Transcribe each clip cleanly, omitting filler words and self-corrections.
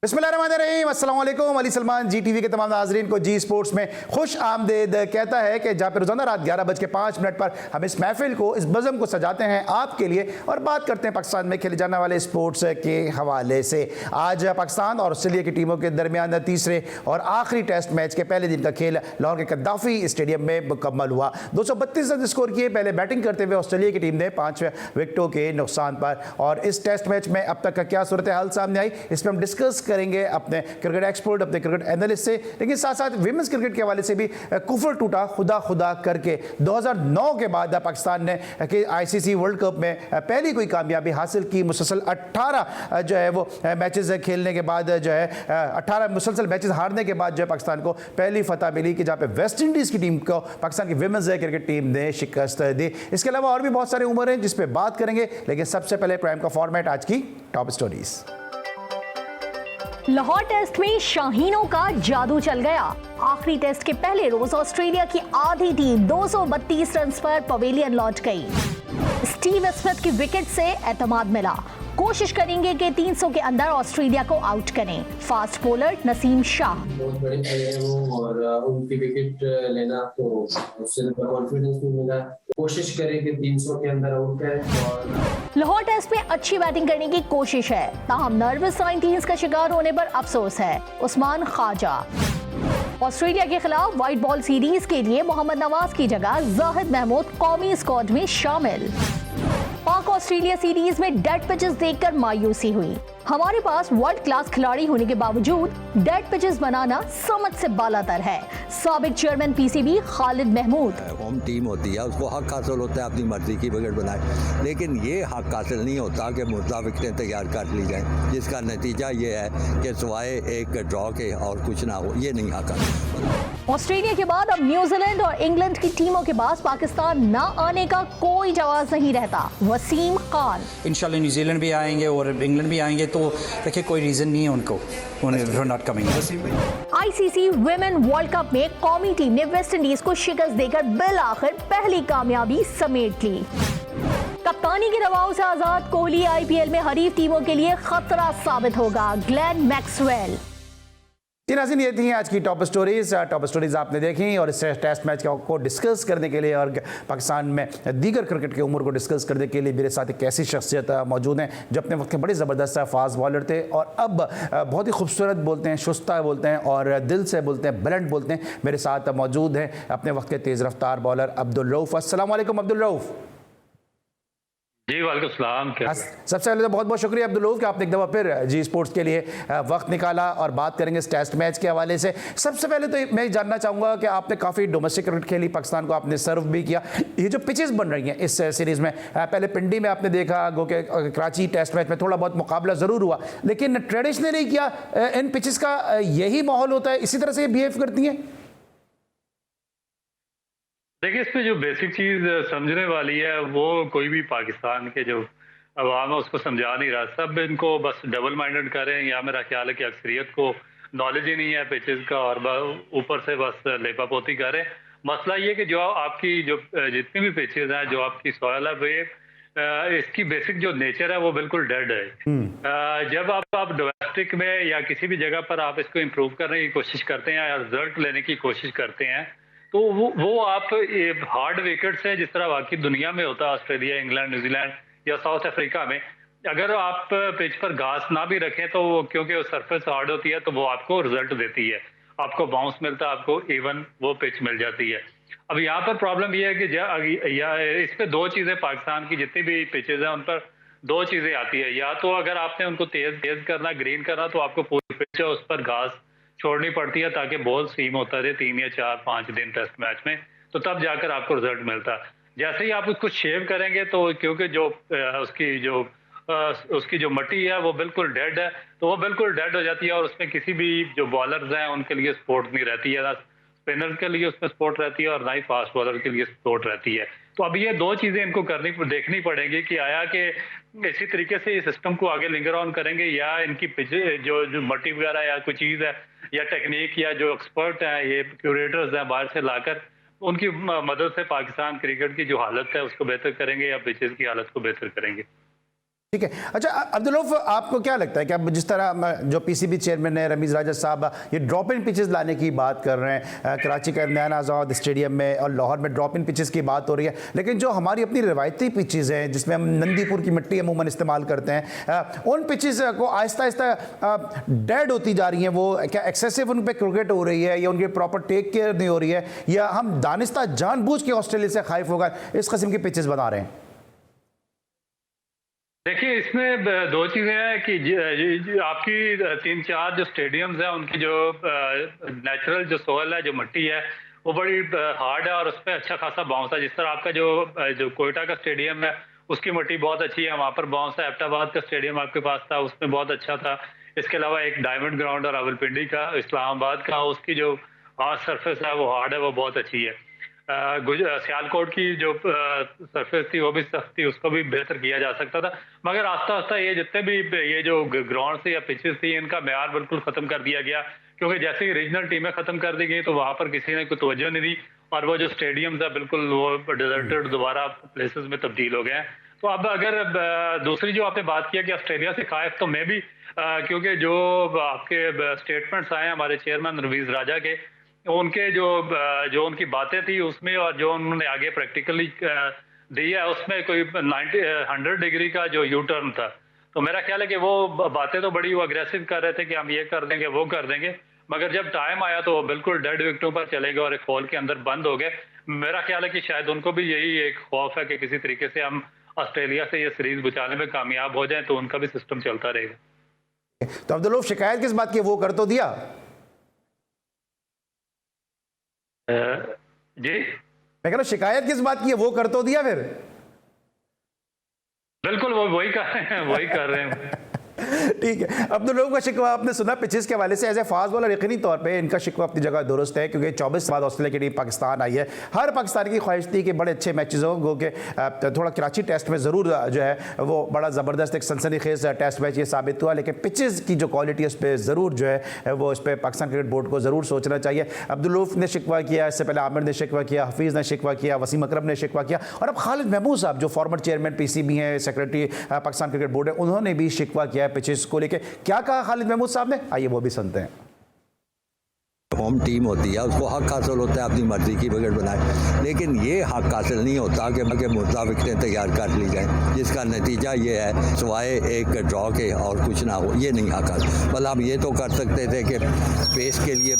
बिस्मिल्लाहिर्रहमानिर्रहीम, अस्सलाम वालेकुम। अली सलमान जी टीवी के तमाम नाजरीन को जी स्पोर्ट्स में खुश आमदेद कहता है कि जहाँ पर रोजाना रात 11:05 पर हम इस महफिल को, इस बज़म को सजाते हैं आपके लिए और बात करते हैं पाकिस्तान में खेले जाने वाले स्पोर्ट्स के हवाले से। आज पाकिस्तान और ऑस्ट्रेलिया की टीमों के दरमियान तीसरे और आखिरी टेस्ट मैच के पहले दिन का खेल लाहौर के कद्दाफी स्टेडियम में मुकम्मल हुआ। 232 रन स्कोर किए पहले बैटिंग करते हुए ऑस्ट्रेलिया की टीम ने 5 विकेटों के नुकसान पर। और इस टेस्ट मैच में अब तक का क्या सूरत हाल सामने आई, इस पर हम डिस्कस करेंगे अपने क्रिकेट एक्सपर्ट, अपने क्रिकेट एनालिस्ट से। लेकिन साथ साथ विमेंस क्रिकेट के हवाले से भी कुफर टूटा खुदा खुदा करके 2009 के बाद पाकिस्तान ने आईसीसी वर्ल्ड कप में पहली कोई कामयाबी हासिल की। मुसलसल 18 जो है वो मैचेस खेलने के बाद जो है 18 मुसलसल मैचेस हारने के बाद जो है पाकिस्तान को पहली फतह मिली कि जहाँ पे वेस्ट इंडीज़ की टीम को पाकिस्तान की विमेंस क्रिकेट टीम ने शिकस्त दी। इसके अलावा और भी बहुत सारे उम्र हैं जिस पे बात करेंगे, लेकिन सबसे पहले प्राइम का फॉर्मेट, आज की टॉप स्टोरीज। लाहौर टेस्ट में शाहीनों का जादू चल गया। आखिरी टेस्ट के पहले रोज ऑस्ट्रेलिया की आधी टीम 232 रन पर पवेलियन लौट गई। स्टीव स्मिथ की विकेट से एतमाद मिला। कोशिश करेंगे कि 300 के अंदर ऑस्ट्रेलिया को आउट करें। फास्ट बॉलर नसीम शाह बहुत बड़े प्लेयर हैं वो और उनकी विकेट लेना तो उससे कॉन्फिडेंस भी मिला। कोशिश करें कि 300 के अंदर आउट करें। और लाहौर टेस्ट में अच्छी बैटिंग करने की कोशिश है, ताहम नर्वस 19 का शिकार होने पर अफसोस है। उस्मान ख्वाजा ऑस्ट्रेलिया के खिलाफ व्हाइट बॉल सीरीज के लिए मोहम्मद नवाज की जगह जाहिद महमूद कौमी स्क्वाड में शामिल। पाक ऑस्ट्रेलिया सीरीज में डेड पिचेस देखकर मायूसी हुई। हमारे पास वर्ल्ड क्लास खिलाड़ी होने के बावजूद डेड पिचेस बनाना समझ से बालातर है। साबिक chairman PCB Khalid Mahmood home team होती है, उसको हक हासिल होता है अपनी मर्जी की विकेट बनाए, लेकिन ये हक हासिल नहीं होता कि मुर्दा विकेटें तैयार कर ली जाएं, जिसका नतीजा ये है कि सिवाय एक ड्रॉ के और कुछ ना हो। ये नहीं हक हासिल। ऑस्ट्रेलिया के बाद अब न्यूजीलैंड और इंग्लैंड की टीमों के पास पाकिस्तान न आने का कोई जवाब नहीं रहता। वसीम खान इंशाल्लाह न्यूजीलैंड भी आएंगे और इंग्लैंड भी आएंगे, तो देखिए कोई रीज़न नहीं है उनको not coming. ICC women world cup में कौमी टीम ने वेस्ट इंडीज को शिकस्त देकर बिल आखिर पहली कामयाबी समेट ली। कप्तानी के दबाव से आजाद कोहली आईपीएल में हरीफ टीमों के लिए खतरा साबित होगा। Glenn Maxwell. जी नाज़रीन, ये थी आज की टॉप स्टोरीज। टॉप स्टोरीज आपने देखी और इस टेस्ट मैच को डिस्कस करने के लिए और पाकिस्तान में दीगर क्रिकेट के उम्र को डिस्कस करने के लिए मेरे साथ एक ऐसी शख्सियत मौजूद हैं जो अपने वक्त के बड़े ज़बरदस्त फास्ट बॉलर थे और अब बहुत ही खूबसूरत बोलते हैं, शुस्ता बोलते हैं और दिल से बोलते हैं, ब्लंट बोलते हैं। मेरे साथ मौजूद हैं अपने वक्त के तेज़ रफ्तार बॉलर अब्दुल रऊफ़। अस्सलाम वालेकुम अब्दुल रऊफ़। जी वालेकुम सलाम। सबसे पहले तो बहुत बहुत शुक्रिया अब्दुल रऊफ़ कि आपने एक दफ़ा फिर जी स्पोर्ट्स के लिए वक्त निकाला और बात करेंगे इस टेस्ट मैच के हवाले से। सबसे पहले तो मैं जानना चाहूँगा कि आपने काफ़ी डोमेस्टिक क्रिकेट खेली, पाकिस्तान को आपने सर्व भी किया। ये जो पिचेस बन रही हैं इस सीरीज़ में, पहले पिंडी में आपने देखा, गो के कराची टेस्ट मैच में थोड़ा बहुत मुकाबला ज़रूर हुआ, लेकिन ट्रेडिशनली क्या इन पिचेस का यही माहौल होता है, इसी तरह से बिहेव करती हैं? देखिए, इसमें जो बेसिक चीज़ समझने वाली है वो कोई भी पाकिस्तान के जो अवाम है उसको समझा नहीं रहा। सब इनको बस डबल माइंडेड करें, या मेरा ख्याल है कि अक्सरियत को नॉलेज ही नहीं है पिचेस का और ऊपर से बस लेपापोती करें। मसला ये कि जो आपकी जो जितनी भी पिचेस हैं, जो आपकी सॉइल है, वे इसकी बेसिक जो नेचर है वो बिल्कुल डेड है। जब आप डोमेस्टिक में या किसी भी जगह पर आप इसको इम्प्रूव करने की कोशिश करते हैं या रिजल्ट लेने की कोशिश करते हैं, तो वो आप हार्ड विकेट से, जिस तरह बाकी दुनिया में होता है, ऑस्ट्रेलिया, इंग्लैंड, न्यूजीलैंड या साउथ अफ्रीका में, अगर आप पिच पर घास ना भी रखें तो क्योंकि वो सरफेस हार्ड होती है तो वो आपको रिजल्ट देती है, आपको बाउंस मिलता है, आपको इवन वो पिच मिल जाती है। अब यहाँ पर प्रॉब्लम ये है कि इस पे दो चीज़ें, पाकिस्तान की जितनी भी पिचेज हैं उन पर दो चीज़ें आती है। या तो अगर आपने उनको तेज करना, ग्रीन करना, तो आपको पूरी पिच है उस पर घास छोड़नी पड़ती है ताकि बॉल सीम होता रहे 3 या 4-5 दिन टेस्ट मैच में, तो तब जाकर आपको रिजल्ट मिलता है। जैसे ही आप उसको शेव करेंगे तो क्योंकि जो उसकी जो मट्टी है वो बिल्कुल डेड है, तो वो बिल्कुल डेड हो जाती है और उसमें किसी भी जो बॉलर्स हैं उनके लिए स्पोर्ट नहीं रहती है, ना स्पिनर के लिए उसमें स्पोर्ट रहती है और ना ही फास्ट बॉलर के लिए स्पोर्ट रहती है। तो अब ये दो चीज़ें इनको देखनी पड़ेंगी कि आया कि इसी तरीके से इस सिस्टम को आगे लिंगर ऑन करेंगे या इनकी जो मट्टी वगैरह या कोई चीज़ है या टेक्निक या जो एक्सपर्ट हैं, ये क्यूरेटर्स हैं, बाहर से लाकर उनकी मदद से पाकिस्तान क्रिकेट की जो हालत है उसको बेहतर करेंगे या पिचेस की हालत को बेहतर करेंगे। ठीक है। अच्छा अब्दुल रऊफ, आपको क्या लगता है कि अब जिस तरह जो पीसीबी चेयरमैन है रमीज़ राजा साहब ये ड्रॉप इन पिचेस लाने की बात कर रहे हैं, कराची का नैन आज़ाद स्टेडियम में और लाहौर में ड्रॉप इन पिचेस की बात हो रही है, लेकिन जो हमारी अपनी रिवायती पिचेस हैं जिसमें हम नंदीपुर की मिट्टी अमूमन इस्तेमाल करते हैं, उन पिचेस को आहिस्ता आहिस्ता डेड होती जा रही हैं। वो क्या एक्सेसिव उन पर क्रिकेट हो रही है या उनकी प्रॉपर टेक केयर नहीं हो रही है, या हम दानिस्ता जानबूझ के ऑस्ट्रेलिया से खाइफ होकर इस किस्म की पिचेस बना रहे हैं? देखिए, इसमें दो चीजें हैं कि आपकी 3-4 जो स्टेडियम्स हैं उनकी जो नेचुरल जो सोयल है, जो मिट्टी है, वो बड़ी हार्ड है और उस पर अच्छा खासा बाउंस है। जिस तरह आपका जो कोयटा का स्टेडियम है उसकी मिट्टी बहुत अच्छी है, वहाँ पर बाउंस है। एबटाबाद का स्टेडियम आपके पास था, उसमें बहुत अच्छा था। इसके अलावा एक डायमंड ग्राउंड और रावलपिंडी का, इस्लामाबाद का, उसकी जो हार्ड सरफेस है वो हार्ड है, वो बहुत अच्छी है। सियालकोट की जो सरफेस थी वो भी सख्त थी, उसको भी बेहतर किया जा सकता था। मगर आस्ता आस्ता ये जितने भी ये जो ग्राउंड थी या पिचेस थी, इनका मेयार बिल्कुल खत्म कर दिया गया, क्योंकि जैसे ही रीजनल टीमें खत्म कर दी गई तो वहां पर किसी ने कोई तवज्जो नहीं दी और वो जो स्टेडियम्स है बिल्कुल वो डिजर्टेड दोबारा प्लेसेस में तब्दील हो गए हैं। तो अब अगर दूसरी जो आपने बात किया कि ऑस्ट्रेलिया से खाइफ, तो मैं भी क्योंकि जो आपके स्टेटमेंट्स आए हमारे चेयरमैन रमीज़ राजा के, उनके जो उनकी बातें थी उसमें और जो उन्होंने आगे प्रैक्टिकली दी है उसमें कोई 100 डिग्री का जो यू टर्न था। तो मेरा ख्याल है कि वो बातें तो बड़ी वो अग्रेसिव कर रहे थे कि हम ये कर देंगे वो कर देंगे, मगर जब टाइम आया तो वो बिल्कुल डेड विकेटों पर चले गए और एक हॉल के अंदर बंद हो गए। मेरा ख्याल है कि शायद उनको भी यही एक खौफ है कि किसी तरीके से हम ऑस्ट्रेलिया से ये सीरीज बचाने में कामयाब हो जाए तो उनका भी सिस्टम चलता रहेगा। तो अब्दुल रऊफ, शिकायत किस बात की, वो कर तो दिया जी, मैं कह रहा हूं शिकायत किस बात की है, वो कर तो दिया फिर? बिल्कुल वो वही कर रहे हैं। ठीक है। अब्दुल रऊफ का शिकवा आपने सुना पिचेस के हवाले से। एज ए फास्ट बॉलर यकीनी तौर पे इनका शिकवा अपनी जगह दुरुस्त है, क्योंकि 24 बाद ऑस्ट्रेलिया की टीम पाकिस्तान आई है। हर पाकिस्तानी की ख्वाहिश थी कि बड़े अच्छे मैचेस हो, गो के थोड़ा कराची टेस्ट में ज़रूर जो है वो बड़ा ज़बरदस्त एक सनसनीखेज टेस्ट मैच ये साबित हुआ, लेकिन पिचेस की जो क्वालिटी है उस पर ज़रूर जो है वो उस पर पाकिस्तान क्रिकेट बोर्ड को ज़रूर सोचना चाहिए। अब्दुल रऊफ ने शिकवा किया, इससे पहले आमिर ने शिकवा किया, हफीज़ ने शिकवा किया, वसीम अकरम ने शिकवा किया, और अब खालिद महमूद साहब जो फॉर्मर चेयरमैन पीसीबी हैं, सेक्रेटरी पाकिस्तान क्रिकेट बोर्ड है, उन्होंने भी शिकवा किया है पिचेस को लेकर। क्या कहा खालिद महमूद साहब ने, आइए वो भी सुनते हैं। होम टीम होती है, उसको हक हासिल होता है अपनी मर्जी की विकेट बनाए, लेकिन ये हक हासिल नहीं होता कि मुर्दा विकेटें तैयार कर ली जाएं, जिसका नतीजा ये है सिवाय एक ड्रॉ के और कुछ ना हो। ये नहीं हक हासिल। मतलब हम ये तो कर सकते थे कि पेस के लिए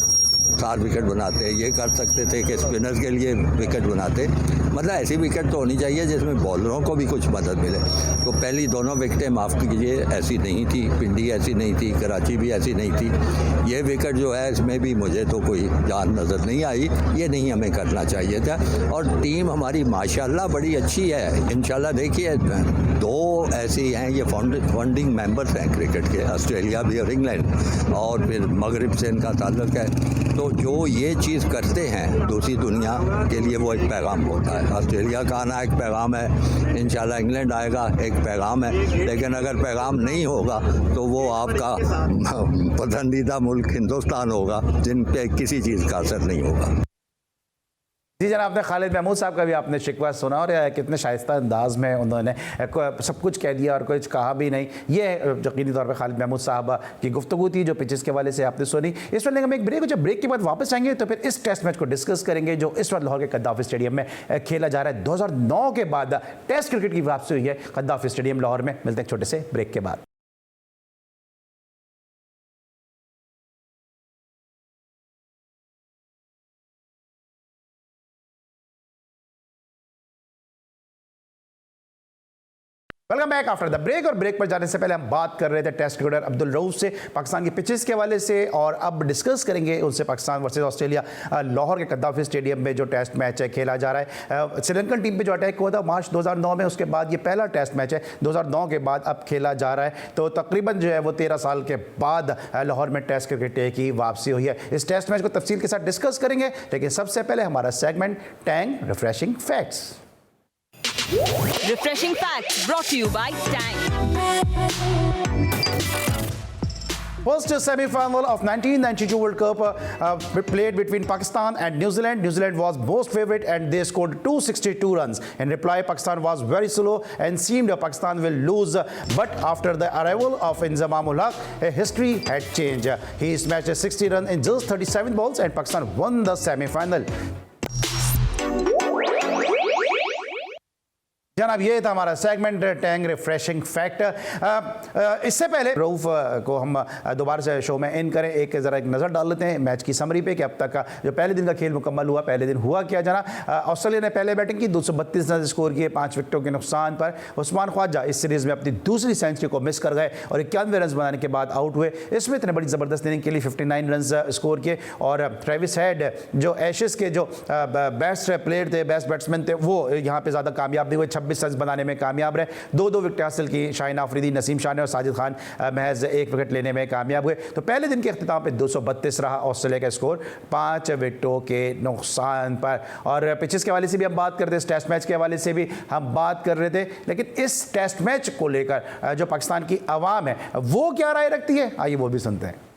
4 विकेट बनाते, ये कर सकते थे कि स्पिनर्स के लिए विकेट बनाते। मतलब ऐसी विकेट तो होनी चाहिए जिसमें बॉलरों को भी कुछ मदद मिले। तो पहली दोनों विकेटें माफ़ कीजिए ऐसी नहीं थी, पिंडी ऐसी नहीं थी, कराची भी ऐसी नहीं थी। ये विकेट जो है इसमें भी मुझे तो कोई जान नज़र नहीं आई। ये नहीं हमें करना चाहिए था। और टीम हमारी माशाल्लाह बड़ी अच्छी है। इंशाल्लाह देखिए 2 ऐसी हैं, ये फाउंडिंग मेंबर्स हैं क्रिकेट के, ऑस्ट्रेलिया भी और इंग्लैंड, और फिर मगरिब से इनका ताल्लुक है। तो जो ये चीज़ करते हैं दूसरी दुनिया के लिए वो एक पैगाम होता है। ऑस्ट्रेलिया का आना एक पैगाम है, इंशाल्लाह इंग्लैंड आएगा एक पैगाम है, लेकिन अगर पैगाम नहीं होगा तो वो आपका पसंदीदा मुल्क हिंदुस्तान होगा, जिन पे किसी चीज़ का असर नहीं होगा। जी जनाब, आपने खालिद महमूद साहब का भी आपने शिकवा सुना और कितने शाइस्ता अंदाज में उन्होंने सब कुछ कह दिया और कुछ कहा भी नहीं। ये यकीनी तौर पे खालिद महमूद साहब की गुफ्तगू थी जो पिचेस के वाले से आपने सुनी। इस वक्त हम एक ब्रेक, जब ब्रेक के बाद वापस आएंगे तो फिर इस टेस्ट मैच को डिस्कस करेंगे जो इस वक्त लाहौर के कद्दाफी स्टेडियम में खेला जा रहा है। 2009 के बाद टेस्ट क्रिकेट की वापसी हुई है कद्दाफी स्टेडियम लाहौर में। मिलते हैं छोटे से ब्रेक के बाद। Welcome back after the break. और ब्रेक पर जाने से पहले हम बात कर रहे थे टेस्ट क्रिकेटर अब्दुल रऊफ से पाकिस्तान की पिचेस के हवाले से, और अब डिस्कस करेंगे उनसे पाकिस्तान वर्सेस ऑस्ट्रेलिया लाहौर के कद्दाफी स्टेडियम में जो टेस्ट मैच है खेला जा रहा है। श्रीलंकन टीम पे जो अटैक हुआ था मार्च 2009 में, उसके बाद ये पहला टेस्ट मैच है 2009 के बाद अब खेला जा रहा है। तो तकरीबन जो है वो 13 साल के बाद लाहौर में टेस्ट क्रिकेट की वापसी हुई है। इस टेस्ट मैच को तफसील के साथ डिस्कस करेंगे, लेकिन सबसे पहले हमारा segment Tang refreshing facts. Refreshing facts brought to you by Tang. First semi-final of 1992 World Cup played between Pakistan and New Zealand. New Zealand was most favorite and they scored 262 runs. In reply, Pakistan was very slow and seemed Pakistan will lose. But after the arrival of Inzamam ul Haq, history had changed. He smashed 60 runs in just 37 balls and Pakistan won the semi-final. जनाब ये था हमारा segment Tang refreshing fact. इससे पहले रऊफ को हम दोबारा से शो में इन करें, एक ज़रा एक नज़र डाल लेते हैं मैच की समरी पे कि अब तक का जो पहले दिन का खेल मुकम्मल हुआ, पहले दिन हुआ क्या। जना ऑस्ट्रेलिया ने पहले बैटिंग की, 232 रन स्कोर किए 5 विकेटों के नुकसान पर। उस्मान ख्वाजा इस सीरीज़ में अपनी दूसरी सेंचुरी को मिस कर गए और 91 रन बनाने के बाद आउट हुए। स्मिथ ने बड़ी ज़बरदस्त इनिंग के लिए 59 रन स्कोर किए और ट्रेविस हेड जो एशेज़ के जो बेस्ट प्लेयर थे, बेस्ट बैट्समैन थे, वो यहाँ पर ज़्यादा कामयाब नहीं हुए, 26 रन बनाने में कामयाब रहे। 2 विकेट हासिल की शाहीन आफरीदी, नसीम शाह ने और साजिद खान महज 1 विकेट लेने में कामयाब हुए। तो पहले दिन के अख्तिताम पे 232 रहा ऑस्ट्रेलिया का स्कोर 5 विकेटों के नुकसान पर। और पिचेस के हवाले से भी हम बात करते, इस टेस्ट मैच के हवाले से भी हम बात कर रहे थे, लेकिन इस टेस्ट मैच को लेकर जो पाकिस्तान की आवाम है वो क्या राय रखती है, आइए वो भी सुनते हैं।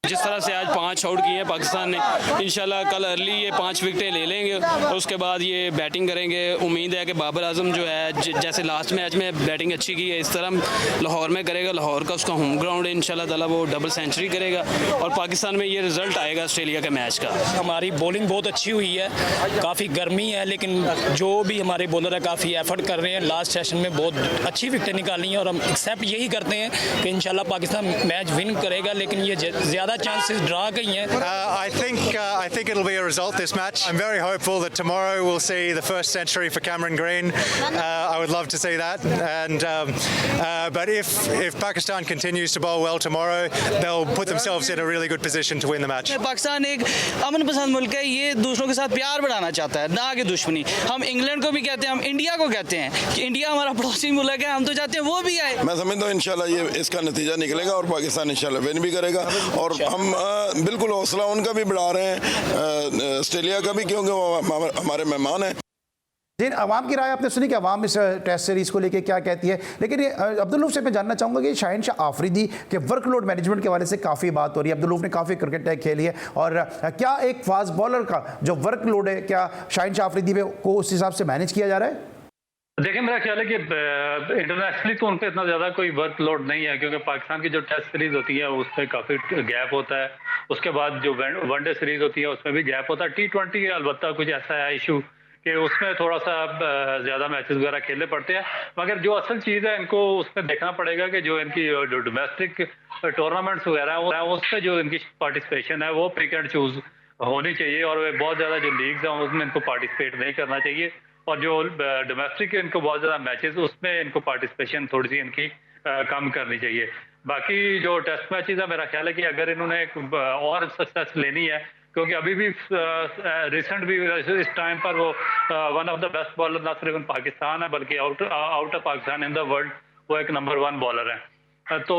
जिस तरह से आज 5 आउट किए हैं पाकिस्तान ने, इंशाल्लाह कल अर्ली ये 5 विकेटें ले लेंगे और उसके बाद ये बैटिंग करेंगे। उम्मीद है कि बाबर आजम जो है जैसे लास्ट मैच में बैटिंग अच्छी की है, इस तरह लाहौर में करेगा। लाहौर का उसका होम ग्राउंड है, इंशाल्लाह ताला वो डबल सेंचुरी करेगा और पाकिस्तान में ये रिजल्ट आएगा ऑस्ट्रेलिया के मैच का। हमारी बॉलिंग बहुत अच्छी हुई है, काफ़ी गर्मी है, लेकिन जो भी हमारे बॉलर है काफ़ी एफर्ट कर रहे हैं। लास्ट सेशन में बहुत अच्छी विकेटें निकाली हैं और हम एक्सेप्ट यही करते हैं कि इंशाल्लाह पाकिस्तान मैच विन करेगा, लेकिन ये ज़्यादा chances draw गई हैं। I think it'll be a result this match. I'm very hopeful that tomorrow we'll see the first century for Cameron Green. I would love to see that. And but if Pakistan continues to bowl well tomorrow, they'll put themselves in a really good position to win the match. Pakistan एक अमन पसंद मुल्क है, ये दूसरों के साथ प्यार बढ़ाना चाहता है, ना कि दुश्मनी। हम इंग्लैंड को भी कहते हैं, हम इंडिया को कहते हैं कि इंडिया हमारा पड़ोसी मुल्क है, हम तो चाहते हैं वो भी आए। मैं समझता हूँ इंशाल्लाह ये इसका नतीजा निकलेगा और पाकिस्तान इंशाल्लाह विन भी करेगा। और हम बिल्कुल हौसला उनका भी बढ़ा रहे हैं, ऑस्ट्रेलिया का भी, क्योंकि वो हमारे मेहमान हैं। जिन अवाम की राय आपने सुनी कि अवाम इस टेस्ट सीरीज़ को लेके क्या कहती है, लेकिन ये अब्दुल लूफ से मैं जानना चाहूँगा कि शाहीन शाह आफरीदी के वर्कलोड मैनेजमेंट के हवाले से काफ़ी बात हो रही है। अब्दुल लूफ ने काफ़ी क्रिकेट खेली है और क्या एक फास्ट बॉलर का जो वर्कलोड है, क्या शाहीन शाह आफरीदी को उस हिसाब से मैनेज किया जा रहा है? देखिए मेरा ख्याल है कि इंटरनेशनली तो उन पर इतना ज़्यादा कोई वर्कलोड नहीं है, क्योंकि पाकिस्तान की जो टेस्ट सीरीज़ होती है उसमें काफ़ी गैप होता है। उसके बाद जो वनडे सीरीज़ होती है उसमें भी गैप होता है। T20 अलबत्ता कुछ ऐसा है इशू कि उसमें थोड़ा सा ज़्यादा मैचेस वगैरह खेलने पड़ते हैं। मगर जो असल चीज़ है इनको उसमें देखना पड़ेगा कि जो इनकी जो डोमेस्टिक टूर्नामेंट्स वगैरह हैं उसमें जो इनकी पार्टिसिपेशन है वो पिक एंड चूज़ होनी चाहिए और बहुत ज़्यादा जो लीग्स हैं उसमें इनको पार्टिसिपेट नहीं करना चाहिए। और जो डोमेस्टिक इनको बहुत ज़्यादा मैचेस उसमें इनको पार्टिसिपेशन थोड़ी सी इनकी कम करनी चाहिए। बाकी जो टेस्ट मैचेस है मेरा ख्याल है कि अगर इन्होंने और सक्सेस लेनी है, क्योंकि अभी भी रिसेंट भी इस टाइम पर वो one of the best bowler ना सिर्फ पाकिस्तान है बल्कि out of Pakistan in the world वो एक नंबर 1 बॉलर है। तो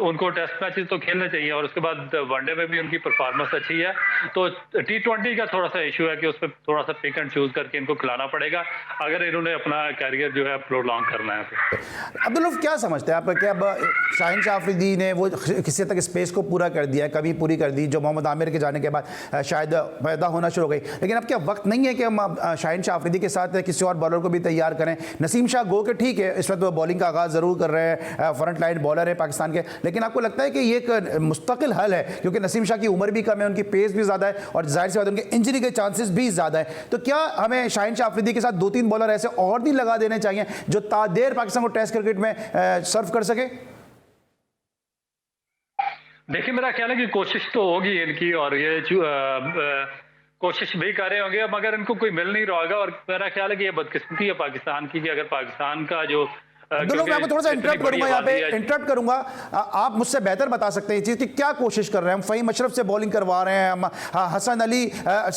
उनको टेस्ट मैचेस तो खेलने चाहिए और उसके बाद वनडे में भी उनकी परफॉर्मेंस अच्छी है। तो T20 का थोड़ा सा इशू है कि उसमें थोड़ा सा पिक एंड चूज करके इनको खिलाना पड़ेगा अगर इन्होंने अपना कैरियर जो है प्रोलॉन्ग करना है तो। अब्दुल लूफ क्या समझते हैं आप कि अब शाहीन शाह आफरीदी ने वो किसी हद तक स्पेस को पूरा कर दिया, कमी पूरी कर दी, जो मोहम्मद आमिर के जाने के बाद शायद पैदा होना शुरू हो गई, लेकिन अब क्या वक्त नहीं है कि हम शाहीन शाह आफरीदी के साथ किसी और बॉलर को भी तैयार करें? नसीम शाह गो के ठीक है, इस वक्त वो बॉलिंग का आगाज़ ज़रूर कर रहे हैं, फ्रंट लाइन बॉलर है पाकिस्तान के, लेकिन आपको लगता है कि ये एक मुस्तकिल हल है? क्योंकि नसीम शाह की उम्र भी कम है, उनकी पेस भी ज़्यादा है और जाहिर सी बात है उनके इंजरी के चांसेस भी ज़्यादा है। तो क्या हमें शाहीन शाह आफरीदी के साथ 2-3 बॉलर ऐसे और भी लगा देने चाहिए जो तादेर पाकिस्तान को टेस्ट क्रिकेट में सर्व कर सके? देखिए मेरा ख्याल है कि कोशिश तो होगी इनकी और ये कोशिश भी कर रहे होंगे, मगर इनको कोई मिल नहीं रहा होगा। और मेरा ख्याल है कि ये बदकिस्मती है पाकिस्तान की कि अगर पाकिस्तान का जो मैं आपको थोड़ा सा इंटरप्ट करूंगा, यहाँ पे इंटरप्ट करूंगा, आप मुझसे बेहतर बता सकते हैं चीज़ कि क्या कोशिश कर रहे हैं? हम फ़हीम अशरफ से बॉलिंग करवा रहे हैं, हम हसन अली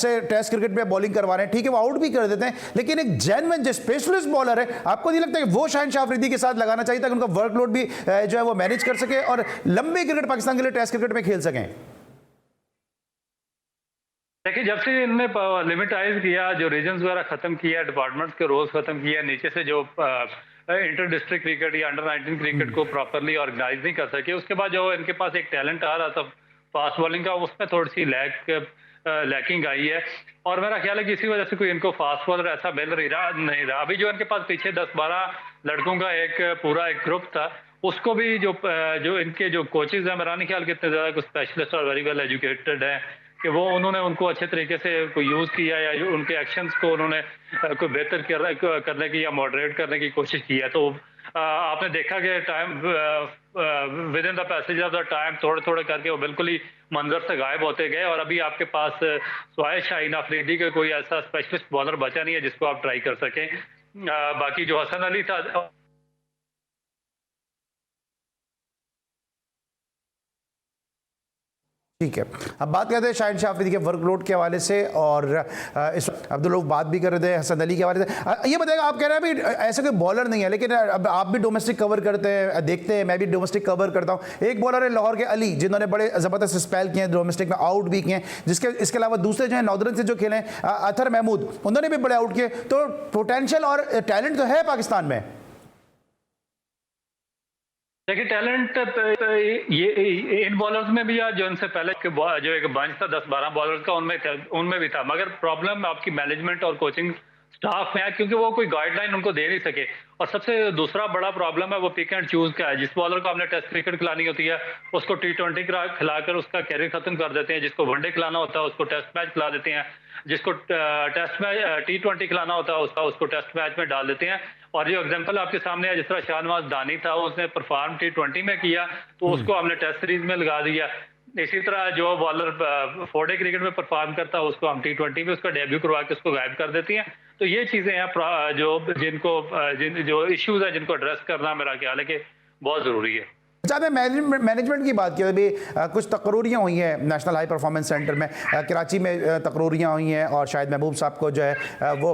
से टेस्ट क्रिकेट में बॉलिंग करवा रहे हैं, ठीक है वो आउट भी कर देते हैं, लेकिन एक जेन्युइन जो स्पेशलिस्ट बॉलर है, आपको नहीं लगता कि वो शाहीन शाह आफरीदी के साथ लगाना चाहिए ताकि उनका वर्कलोड भी जो है वो मैनेज कर सके और लंबी क्रिकेट पाकिस्तान के लिए टेस्ट क्रिकेट में खेल सकें? देखिए जब से इनने लिमिटाइज किया, जो रीजन्स वगैरह खत्म किया, डिपार्टमेंट्स के रोल्स खत्म किया, नीचे से जो इंटर डिस्ट्रिक्ट क्रिकेट या अंडर 19 क्रिकेट को प्रॉपरली ऑर्गेनाइज नहीं कर सके। उसके बाद जो इनके पास एक टैलेंट आ रहा था फास्ट बॉलिंग का, उसमें थोड़ी सी लैकिंग आई है और मेरा ख्याल है कि इसी वजह से कोई इनको फास्ट बॉलर ऐसा मिल नहीं रहा। अभी जो इनके पास पीछे 10-12 लड़कों का एक ग्रुप था, उसको भी जो इनके जो कोचेज हैं, मेरा नहीं ख्याल कितने ज़्यादा कुछ स्पेशलिस्ट और वेरी वेल एजुकेटेड हैं कि वो उन्होंने उनको अच्छे तरीके से कोई यूज़ किया या उनके एक्शंस को उन्होंने कोई बेहतर करने की या मॉडरेट करने की कोशिश की है। तो आपने देखा कि time with in the passage of the time थोड़े थोड़े करके वो बिल्कुल ही मंजर से गायब होते गए और अभी आपके पास स्वाए शाहीन अफरीदी का कोई ऐसा स्पेशलिस्ट बॉलर बचा नहीं है जिसको आप ट्राई कर सकें। बाकी जो हसन अली था, ठीक है, अब बात करते हैं शाहिन शाह अफरीदी के वर्कलोड के हवाले से और इस अब्दुल रऊफ बात भी कर रहे थे हसन अली के हवाले से। ये बताएगा, आप कह रहे हैं भाई ऐसा कोई बॉलर नहीं है, लेकिन अब आप भी डोमेस्टिक कवर करते हैं, देखते हैं, मैं भी डोमेस्टिक कवर करता हूँ। एक बॉलर है लाहौर के अली, जिन्होंने बड़े ज़बरदस्त स्पेल किए हैं, डोमेस्टिक में आउट भी किए हैं, इसके अलावा दूसरे जो हैं नॉर्दर्न से जो खेले हैं अतर महमूद, उन्होंने भी बड़े आउट किए। तो पोटेंशियल और टैलेंट तो है पाकिस्तान में। देखिए टैलेंट ये इन बॉलर्स में भी, या जो इनसे पहले जो एक बंच था 10-12 बॉलर्स का, उनमें भी था, मगर प्रॉब्लम आपकी मैनेजमेंट और कोचिंग स्टाफ में है क्योंकि वो कोई गाइडलाइन उनको दे नहीं सके। और सबसे दूसरा बड़ा प्रॉब्लम है वो पिक एंड चूज का है। जिस बॉलर को हमने टेस्ट क्रिकेट खिलानी होती है उसको T20 खिलाकर उसका कैरियर खत्म कर देते हैं, जिसको वनडे खिलाना होता है उसको टेस्ट मैच खिला देते हैं, जिसको टेस्ट मैच T20 खिलाना होता है उसको टेस्ट मैच में डाल देते हैं। और जो एग्जांपल आपके सामने है, जिस तरह शाहनवाज दानी था, उसने परफॉर्म T20 में किया तो उसको हमने टेस्ट सीरीज में लगा दिया। इसी तरह जो बॉलर 4-डे क्रिकेट में परफॉर्म करता है उसको हम T20 में उसका डेब्यू करवा के उसको गायब कर देती हैं। तो ये चीजें हैं जो इश्यूज हैं जिनको एड्रेस करना मेरा ख्याल है कि बहुत जरूरी है। जब मैनेजमेंट की बात की, अभी कुछ तकरूरियाँ हुई हैं नेशनल हाई परफॉर्मेंस सेंटर में, कराची में तकरूरियाँ हुई हैं और शायद महबूब साहब को जो है वो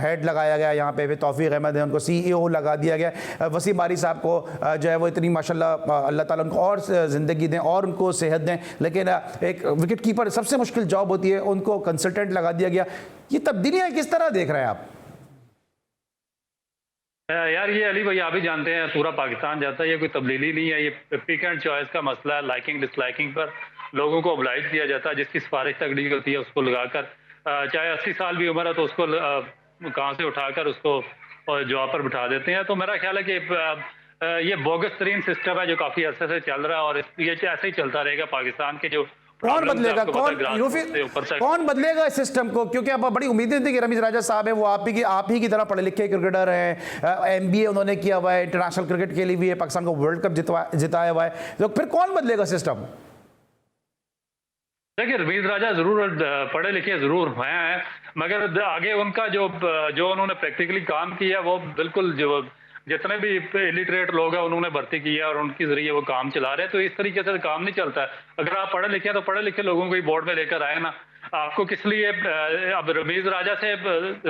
हेड लगाया गया, यहाँ पे तौफीक अहमद है उनको CEO लगा दिया गया, वसीम बारी साहब को जो है वो इतनी माशाल्लाह अल्लाह ताला उनको और ज़िंदगी दें और उनको सेहत दें, लेकिन एक विकेट कीपर सबसे मुश्किल जॉब होती है, उनको कंसल्टेंट लगा दिया गया। ये तब्दीलियाँ किस तरह देख रहे हैं आप? यार ये अली भाई आप भी जानते हैं पूरा पाकिस्तान जाता है, ये कोई तब्दीली नहीं है, ये पिक एंड चॉइस का मसला है। लाइकिंग डिसलाइकिंग पर लोगों को ओबलाइज किया जाता है, जिसकी सिफारिश तगड़ी होती है उसको लगाकर, चाहे 80 साल भी उम्र है तो उसको कहाँ से उठाकर उसको जॉब पर बिठा देते हैं। तो मेरा ख्याल है कि ये बोगस तरीन सिस्टम है जो काफ़ी अरसे से चल रहा है और ये ऐसे ही चलता रहेगा। पाकिस्तान के जो कौन बदलेगा, कौन बदलेगा इस सिस्टम को? क्योंकि अब बड़ी उम्मीदें थी कि रमीज राजा साहब है, वो आप ही की तरह पढ़े लिखे क्रिकेटर हैं, MBA उन्होंने किया हुआ है, इंटरनेशनल क्रिकेट के लिए भी पाकिस्तान को वर्ल्ड कप जिताया हुआ है, तो फिर कौन बदलेगा सिस्टम? देखिए रमीज राजा जरूर पढ़े लिखे जरूर हैं, मगर आगे उनका जो उन्होंने प्रैक्टिकली काम किया वो बिल्कुल जो जितने भी इलिटरेट लोग हैं उन्होंने भर्ती किया और उनके जरिए वो काम चला रहे हैं। तो इस तरीके से काम नहीं चलता है। अगर आप पढ़े लिखे हैं तो पढ़े लिखे लोगों को ही बोर्ड में लेकर आए ना। आपको किस लिए अब रमीज राजा से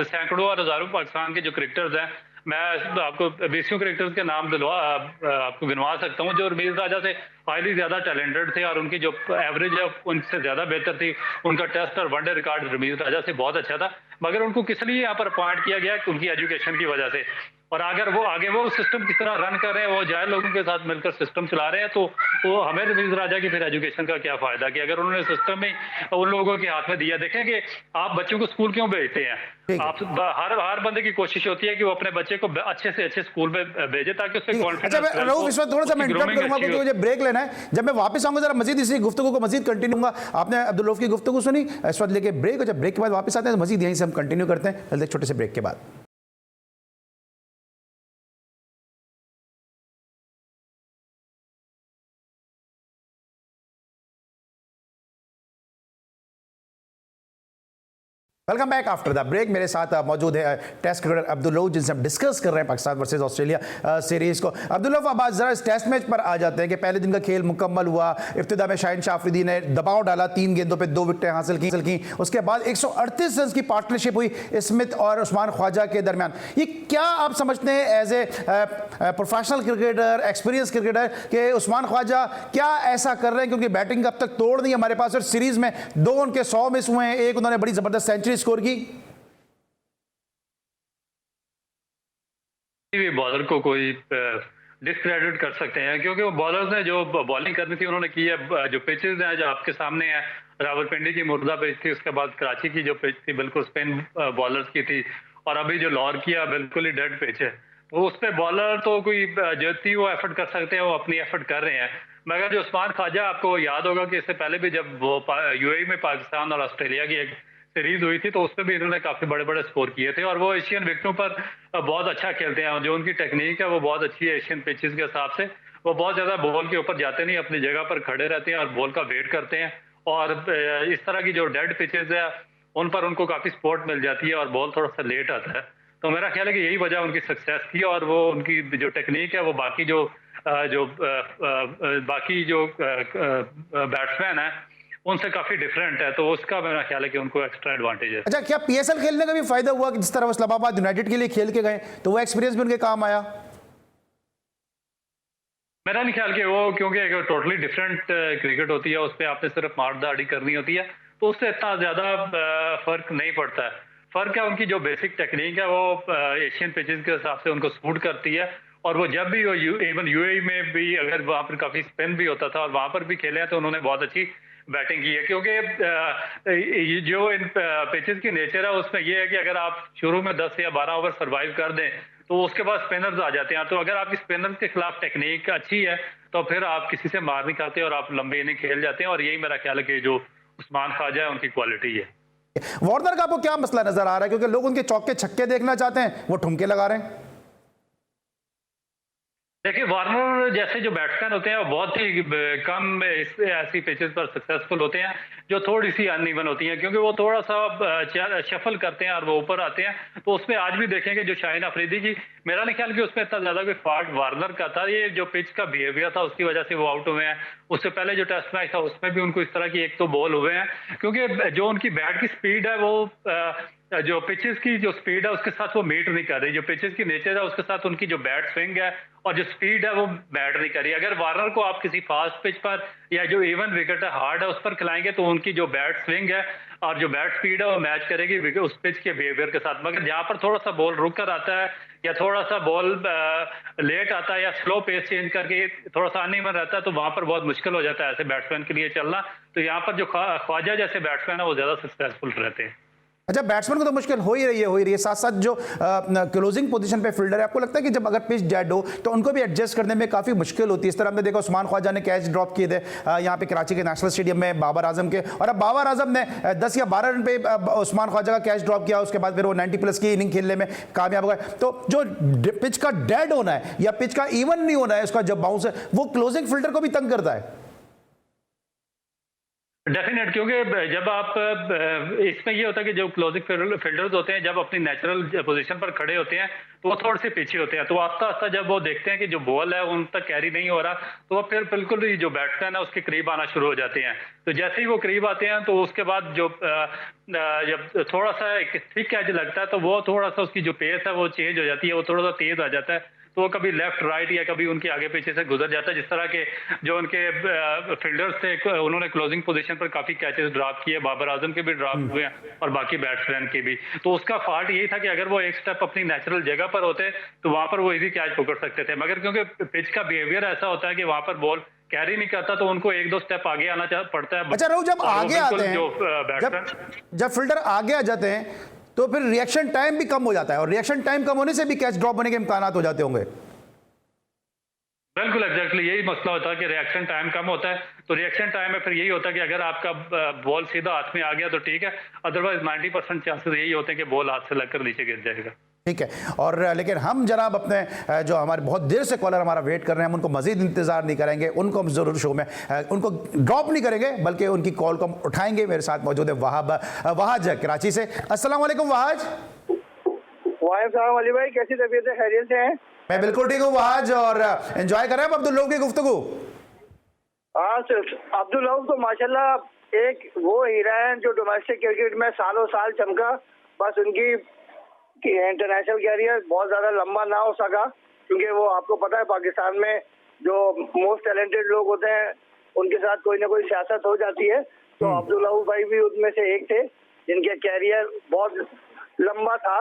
सैकड़ों और हजारों पाकिस्तान के जो क्रिकेटर्स हैं, मैं आपको 20 क्रिकेटर्स के नाम आपको गिनवा सकता हूँ जो रमीज राजा से हाईली ज्यादा टैलेंटेड थे और उनकी जो एवरेज है उनसे ज्यादा बेहतर थी। उनका टेस्ट और वनडे रिकॉर्ड रमीज राजा से बहुत अच्छा था, मगर उनको किस लिए यहाँ पर अपॉइंट किया गया? उनकी एजुकेशन की वजह से। और अगर वो आगे वो सिस्टम किस तरह रन कर रहे हैं, वो जाए लोगों के साथ मिलकर सिस्टम चला रहे हैं, तो वो हमें रमीज राजा की फिर एजुकेशन का क्या फायदा कि अगर उन्होंने सिस्टम में उन लोगों के हाथ में दिया। देखें कि आप बच्चों को स्कूल क्यों भेजते हैं? आप हर बंदे की कोशिश होती है कि वो अपने बच्चे को अच्छे से अच्छे स्कूल में भेजे ताकि उससे कॉन्फिडेंस। अच्छा रऊफ, इस वक्त थोड़ा सा मैं इंटरप्ट करूंगा क्योंकि मुझे ब्रेक लेना है। जब मैं वापस आऊंगा जरा मजीद इसी गुफ्तगू को मजीद कंटिन्यू होगा। आपने अब्दुल रऊफ की गुफ्तगू सुनी, इस वक्त लेके ब्रेक, और जब ब्रेक के बाद वापस आते हैं तो मजीद यहीं से हम कंटिन्यू करते हैं, जल्दी छोटे से ब्रेक के बाद। Welcome back after the break. मेरे साथ मौजूद है टेस्ट क्रिकेटर अब्दुल रऊफ, जिनसे हम डिस्कस कर रहे हैं पाकिस्तान वर्सेस ऑस्ट्रेलिया सीरीज को। अब्दुल रऊफ, अब आज जरा इस टेस्ट मैच पर आ जाते हैं कि पहले दिन का खेल मुकम्मल हुआ। इब्तिदा में शाहिन शाह अफरीदी ने दबाव डाला, 3 गेंदों पे 2 विकेटें हासिल की। उसके बाद 138 रन की पार्टनरशिप हुई स्मिथ और उस्मान ख्वाजा के दरमियान। ये क्या आप समझते हैं as a professional cricketer, experience cricketer, कि उस्मान ख्वाजा क्या ऐसा कर रहे हैं? क्योंकि बैटिंग अब तक तोड़ नहीं हमारे पास, और सीरीज में 2 उनके 100 मिस हुए हैं, एक उन्होंने बड़ी जबरदस्त सेंचुरी स्कोर की। भी बॉलर को कोई डिस्क्रेडिट कर सकते हैं, क्योंकि वो बॉलर्स ने जो बॉलिंग करनी थी उन्होंने की है। जो पिचेस हैं जो आपके सामने है, रावलपिंडी की मुर्दा पिच थी, उसके बाद कराची की जो पिच थी बिल्कुल स्पिन बॉलर्स की थी, और अभी जो लाहौर की है बिल्कुल ही डेड पिच है। तो उस पर बॉलर तो कोई जो थी वो एफर्ट कर सकते हैं, वो अपनी एफर्ट कर रहे हैं। मगर जो उस्मान ख्वाजा, आपको याद होगा कि इससे पहले भी जब वो यूएई में पाकिस्तान और ऑस्ट्रेलिया की एक सीरीज हुई थी तो उसमें भी इन्होंने काफी बड़े बड़े स्कोर किए थे, और वो एशियन विकेटों पर बहुत अच्छा खेलते हैं। जो उनकी टेक्निक है वो बहुत अच्छी है एशियन पिचेस के हिसाब से। वो बहुत ज्यादा बॉल के ऊपर जाते नहीं, अपनी जगह पर खड़े रहते हैं और बॉल का वेट करते हैं, और इस तरह की जो डेड पिचेस है उन पर उनको काफी सपोर्ट मिल जाती है और बॉल थोड़ा सा लेट आता है। तो मेरा ख्याल है कि यही वजह उनकी सक्सेस की, और वो उनकी जो टेक्निक है वो बाकी जो बैट्समैन है उनसे काफी डिफरेंट है, तो उसका मेरा ख्याल है कि उनको एक्स्ट्रा एडवांटेज है। अच्छा, क्या पीएसएल खेलने का भी फायदा हुआ कि जिस तरह वो इस्लामाबाद यूनाइटेड के लिए खेल के गए तो वो एक्सपीरियंस भी उनके काम आया? मेरा नहीं ख्याल कि वो, क्योंकि एक टोटली डिफरेंट क्रिकेट होती है, उस पर आपने सिर्फ मार दाड़ी करनी होती है, तो उससे इतना ज्यादा फर्क नहीं पड़ता है। फर्क है उनकी जो बेसिक टेक्निक है वो एशियन पिचेस के हिसाब से उनको सूट करती है, और वो जब भी इवन यूएई में भी अगर वहां पर काफी स्पिन भी होता था और वहां पर भी खेले हैं तो उन्होंने बहुत अच्छी बैटिंग की है। क्योंकि जो इन पिचेस की नेचर है उसमें ये है कि अगर आप शुरू में 10 या 12 ओवर सर्वाइव कर दें तो उसके बाद स्पिनर्स आ जाते हैं। तो अगर आपकी स्पिनर्स के खिलाफ टेक्निक अच्छी है तो फिर आप किसी से मार नहीं खाते और आप लंबे इनिंग खेल जाते हैं, और यही मेरा ख्याल है कि जो उस्मान ख्वाजा है उनकी क्वालिटी है। वार्नर का आपको क्या मसला नजर आ रहा है, क्योंकि लोग उनके चौके छक्के देखना चाहते हैं, वो ठुमके लगा रहे हैं? देखिए, वार्नर जैसे जो बैट्समैन होते हैं वो बहुत ही कम ऐसी पिचेस पर सक्सेसफुल होते हैं जो थोड़ी सी अनइवन होती हैं, क्योंकि वो थोड़ा सा शफल करते हैं और वो ऊपर आते हैं। तो उसमें आज भी देखेंगे जो शाहीन अफरीदी की, मेरा नहीं ख्याल कि उसमें इतना ज्यादा कोई फॉल्ट वार्नर का था, ये जो पिच का बिहेवियर था उसकी वजह से वो आउट हुए हैं। उससे पहले जो टेस्ट मैच था उसमें भी उनको इस तरह की एक तो बॉल हुए हैं, क्योंकि जो उनकी बैट की स्पीड है वो जो पिचेस की जो स्पीड है उसके साथ वो मीट नहीं कर रही। जो पिचेस की नेचर है उसके साथ उनकी जो बैट स्विंग है और जो स्पीड है वो बैट नहीं कर रही। अगर वार्नर को आप किसी फास्ट पिच पर या जो इवन विकेट है, हार्ड है, उस पर खिलाएंगे तो उनकी जो बैट स्विंग है और जो बैट स्पीड है वो मैच करेगी उस पिच के बिहेवियर के साथ। मगर जहां पर थोड़ा सा बॉल रुक कर आता है या थोड़ा सा बॉल लेट आता है या स्लो पेस चेंज करके थोड़ा सा अनइवन रहता है तो वहां पर बहुत मुश्किल हो जाता है ऐसे बैट्समैन के लिए चलना। तो यहाँ पर जो ख्वाजा जैसे बैट्समैन है वो ज्यादा सक्सेसफुल रहते हैं। अच्छा, बैट्समैन को तो मुश्किल हो ही रही है, साथ साथ जो क्लोजिंग पोजीशन पे फील्डर है, आपको लगता है कि जब अगर पिच डेड हो तो उनको भी एडजस्ट करने में काफ़ी मुश्किल होती है? इस तरह हमने देखा उस्मान ख्वाजा ने कैच ड्रॉप किए थे यहाँ पे कराची के नेशनल स्टेडियम में बाबर आजम के, और अब बाबर आजम ने 10 या 12 रन पे उस्मान ख्वाजा का कैच ड्रॉप किया, उसके बाद फिर वो 90+ की इनिंग खेलने में कामयाब हो गए। तो जो पिच का डेड होना है या पिच का इवन नहीं होना है, उसका जब बाउंस है वो क्लोजिंग फील्डर को भी तंग करता है। डेफिनेट, क्योंकि जब आप इसमें ये होता है कि जो क्लोजिंग फील्डर्स होते हैं जब अपनी नेचुरल पोजीशन पर खड़े होते हैं तो वो थोड़े से पीछे होते हैं, तो आस्ता आस्ता जब वो देखते हैं कि जो बॉल है उन तक कैरी नहीं हो रहा तो वो फिर बिल्कुल ही जो बैट्समैन है उसके करीब आना शुरू हो जाते हैं। तो जैसे ही वो करीब आते हैं तो उसके बाद जो जब थोड़ा सा एक थिक कैच लगता है तो वो थोड़ा सा उसकी जो पेस है वो चेंज हो जाती है, वो थोड़ा सा तेज आ जाता है, तो वो कभी लेफ्ट राइट या कभी उनके आगे पीछे से गुजर जाता है। जिस तरह के जो उनके फील्डर्स थे उन्होंने क्लोजिंग पोजीशन पर काफी कैचेस ड्रॉप किए, बाबर आजम के भी ड्रॉप हुए और बाकी बैट्समैन के भी। तो उसका फॉल्ट यही था कि अगर वो एक स्टेप अपनी नेचुरल जगह पर होते तो वहां पर वो इजी कैच पकड़ सकते थे, मगर क्योंकि पिच का बिहेवियर ऐसा होता है कि वहां पर बॉल कैरी नहीं करता तो उनको 1-2 स्टेप आगे आना पड़ता है। अच्छा रहू, जब आगे आते हैं, जब फील्डर आगे आ जाते हैं तो फिर रिएक्शन टाइम भी कम हो जाता है, और रिएक्शन टाइम कम होने से भी कैच ड्रॉप होने के इम्कान हो जाते होंगे। बिल्कुल एग्जैक्टली यही मसला होता है कि रिएक्शन टाइम कम होता है। तो रिएक्शन टाइम में फिर यही होता है कि अगर आपका बॉल सीधा हाथ में आ गया तो ठीक है, अदरवाइज 90% चांसेस यही होते हैं कि बॉल हाथ से लगकर नीचे गिर जाएगा। ठीक है, और लेकिन हम जनाब अपने जो हमारे बहुत देर से कॉलर हमारा वेट कर रहे हैं हम उनको मजीद इंतजार नहीं करेंगे, उनको हम जरूर शो में उनको ड्रॉप नहीं करेंगे बल्कि उनकी कॉल को हम उठाएंगे। मेरे साथ मौजूद है वहाज कराची से। अस्सलाम वालेकुम वहाज। वालेकुम अली भाई, कैसी तबीयत है, खैरियत से हैं? मैं बिल्कुल ठीक हूँ वहाज, और एंजॉय कर रहे हैं अब्दुल रऊफ की गुफ्तगू। हाँ अब्दुल रऊफ तो माशाल्लाह एक वो हीरा है जो डोमेस्टिक क्रिकेट में सालों साल चमका, बस उनकी इंटरनेशनल कैरियर बहुत ज्यादा लंबा ना हो सका क्योंकि वो आपको पता है पाकिस्तान में जो मोस्ट टैलेंटेड लोग होते हैं उनके साथ कोई ना कोई सियासत हो जाती है। तो अब्दुल रऊफ भाई भी उनमें से एक थे जिनके कैरियर बहुत लंबा था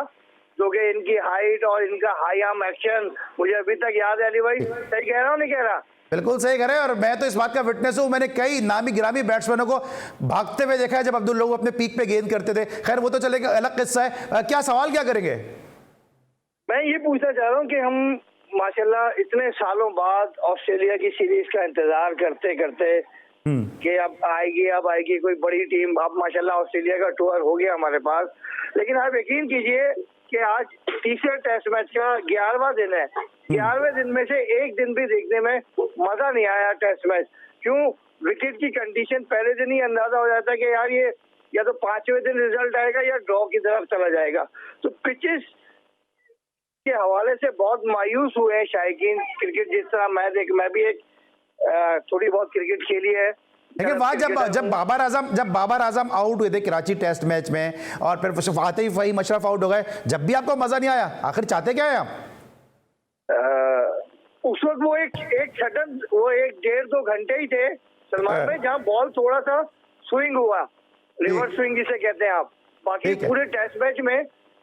जो कि इनकी हाइट और इनका हाई आर्म एक्शन मुझे अभी तक याद है। अली भाई सही कह रहा हूँ नहीं कह रहा? बिल्कुल सही कह रहे हैं, और मैं तो इस बात का विटनेस हूं, मैंने कई नामी गिरामी बैट्समैनों को भागते हुए देखा है जब अब्दुल लोग अपने पीक पे गेंद करते थे। खैर वो तो चलेगा, अलग किस्सा है। क्या सवाल क्या करेंगे? मैं ये पूछना चाह रहा हूँ कि हम माशाल्लाह इतने सालों बाद ऑस्ट्रेलिया की सीरीज का इंतजार करते करते कि अब आएगी कोई बड़ी टीम। अब माशाल्लाह ऑस्ट्रेलिया का टूर हो गया हमारे पास, लेकिन आप यकीन कीजिए कि आज तीसरे टेस्ट मैच का 11वां दिन है। 11वें दिन में से एक दिन भी देखने में मजा नहीं आया टेस्ट मैच। क्यों? विकेट की कंडीशन पहले दिन ही अंदाजा हो जाता है कि यार ये या तो 5वें दिन रिजल्ट आएगा या ड्रॉ की तरफ चला जाएगा। तो पिचेस के हवाले से बहुत मायूस हुए हैं शायकीन क्रिकेट। जिस तरह मैं भी एक थोड़ी बहुत क्रिकेट खेली है, लेकिन वहां जब बाबर आजम आउट हुए थे कराची टेस्ट मैच में, और फिर फातिह फहीम अशरफ आउट हो गए, जब भी आपको मजा नहीं आया? आखिर चाहते क्या है आप? उस वक्त वो एक सडन वो 1.5-2 घंटे ही थे सलमान भाई, जहाँ बॉल थोड़ा सा स्विंग हुआ, रिवर्स स्विंग जिसे कहते हैं आप। बाकी पूरे टेस्ट मैच में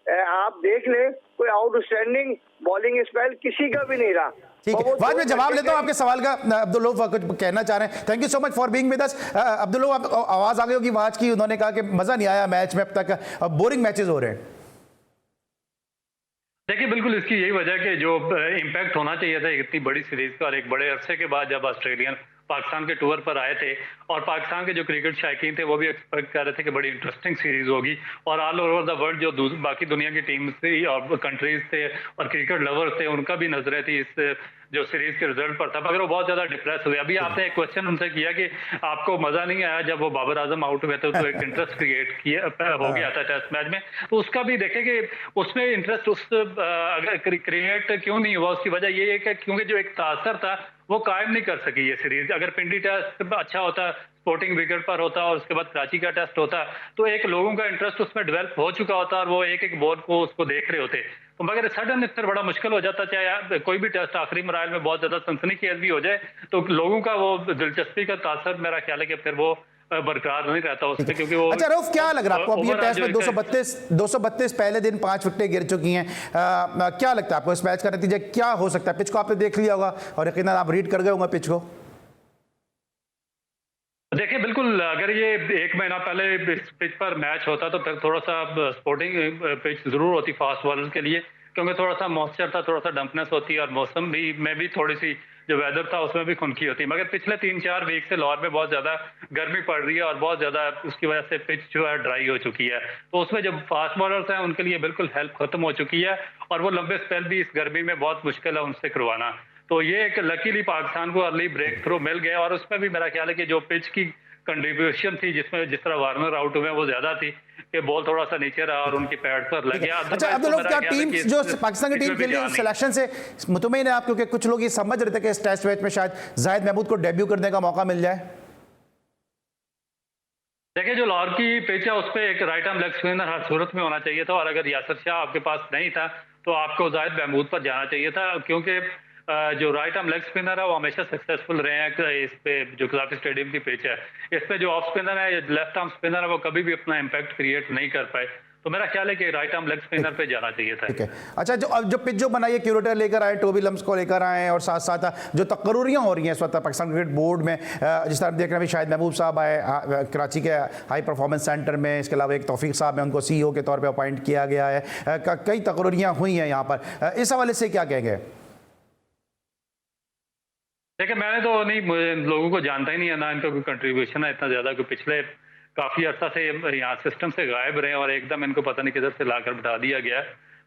आप देख ले कोई आउटस्टैंडिंग बॉलिंग स्पेल किसी का भी नहीं रहा। ठीक है, बाद में जवाब लेता हूं आपके सवाल का। अब्दुल कुछ कहना चाह रहे हैं? Thank you so much for being with us. Abdul, आप आवाज आ गई होगी आवाज की, उन्होंने कहा कि मजा नहीं आया मैच में, अब तक बोरिंग मैचेस हो रहे हैं। देखिए बिल्कुल इसकी यही वजह है कि जो इम्पैक्ट होना चाहिए था इतनी बड़ी सीरीज का, और एक बड़े अरसे के बाद जब ऑस्ट्रेलियन पाकिस्तान के टूर पर आए थे, और पाकिस्तान के जो क्रिकेट शायकीन थे वो भी एक्सपेक्ट कर रहे थे कि बड़ी इंटरेस्टिंग सीरीज होगी, और ऑल ओवर द वर्ल्ड जो बाकी दुनिया की टीम्स थी और कंट्रीज थे और क्रिकेट लवर्स थे, उनका भी नजरें थी इस जो सीरीज के रिजल्ट पर था, मगर वो बहुत ज्यादा डिप्रेस हुए। अभी आपने एक क्वेश्चन उनसे किया कि आपको मजा नहीं आया जब वो बाबर आजम आउट हुए थे, तो एक इंटरेस्ट क्रिएट हो गया था टेस्ट मैच में, तो उसका भी देखें कि उसमें इंटरेस्ट अगर क्रिएट क्यों नहीं हुआ, उसकी वजह ये है कि क्योंकि जो एक तासर था वो कायम नहीं कर सकी ये सीरीज। अगर पिंडी टेस्ट अच्छा होता, स्पोर्टिंग विकेट पर होता, और उसके बाद कराची का टेस्ट होता, तो एक लोगों का इंटरेस्ट उसमें डेवलप हो चुका होता और वो एक एक बॉल को उसको देख रहे होते। तो मगर सडन फिर बड़ा मुश्किल हो जाता, चाहे कोई भी टेस्ट आखिरी मराइल में बहुत ज्यादा सनसनीखेज भी हो जाए, तो लोगों का वो दिलचस्पी का तासर मेरा ख्याल है कि फिर वो बरकरार नहीं रहता उससे, क्योंकि वो। अच्छा रऊफ, क्या लग रहा है आपको? अब ये टेस्ट में 232 पहले दिन 5 विकेटें गिर चुकी हैं, क्या लगता है आपको इस मैच का नतीजा क्या हो सकता है? पिच को आपने देख लिया होगा और यकीनन आप रीड कर गए होंगे पिच को। देखिए बिल्कुल, अगर ये 1 महीना पहले इस पिच पर मैच होता तो फिर थोड़ा सा स्पोर्टिंग पिच जरूर होती फास्ट बॉलर के लिए, क्योंकि थोड़ा सा मॉइस्चर था, थोड़ा सा डंपनेस होती है, और मौसम भी में भी थोड़ी सी जो वेदर था उसमें भी खुनकी होती है। मगर पिछले 3-4 वीक से लाहौर में बहुत ज्यादा गर्मी पड़ रही है और बहुत ज्यादा उसकी वजह से पिच जो है ड्राई हो चुकी है, तो उसमें जो फास्ट बॉलर्स हैं उनके लिए बिल्कुल हेल्प खत्म हो चुकी है, और वो लंबे स्पेल भी इस गर्मी में बहुत मुश्किल है उनसे करवाना। तो ये एक लकीली पाकिस्तान को अर्ली ब्रेक थ्रू मिल गया, और उसमें भी मेरा ख्याल है कि जो पिच की कंट्रीब्यूशन थी, जिसमें जिस तरह वार्नर आउट हुए वो ज्यादा थी कि बॉल थोड़ा सा नीचे रहा और उनकी पैड पर लग गया। अच्छा अब्दुल, क्या टीम जो पाकिस्तान की टीम के लिए सिलेक्शन से मुतमईन है आप? क्योंकि कुछ लोग ये समझ रहे थे कि इस टेस्ट मैच में शायद जाहिद महमूद को डेब्यू करने का मौका मिल जाए। देखिए जो लाहौर की पिच है उस पर एक राइट आर्म लेग स्पिनर हर सूरत में होना चाहिए था, और अगर यासर शाह आपके पास नहीं था तो आपको जाहिद महमूद पर जाना चाहिए था, क्योंकि जो राइट आर्म लेग स्पिनर है वो हमेशा सक्सेसफुल रहे हैं इस पे जो कज़ाफ़ी स्टेडियम की पिच है। इस पे जो ऑफ स्पिनर है, लेफ्ट आर्म स्पिनर है, वो कभी भी अपना इम्पैक्ट क्रिएट नहीं कर पाए, तो मेरा ख्याल है कि राइट आर्म लेग स्पिनर पे जाना चाहिए था। ठीक है। अच्छा जो पिच जो बनाई है, क्यूरेटर लेकर आए, टोबी लम्स को लेकर आए, और साथ साथ जो तकरीरियाँ हो रही हैं इस वक्त पाकिस्तान क्रिकेट बोर्ड में, जिस तरह देख रहे हैं शाहिद महबूब साहब आए कराची के हाई परफॉर्मेंस सेंटर में, इसके अलावा एक तौफीक साहब है, उनको CEO के तौर पर अपॉइंट किया गया है, कई तकरीरियाँ हुई हैं यहाँ पर, इस हवाले से क्या कहेंगे? देखिए मैंने तो नहीं, लोगों को जानता ही नहीं है, ना इनका कोई कंट्रीब्यूशन है इतना ज्यादा कि पिछले काफी अर्सा से यहाँ सिस्टम से गायब रहे और एकदम इनको पता नहीं किधर से लाकर बिठा दिया गया।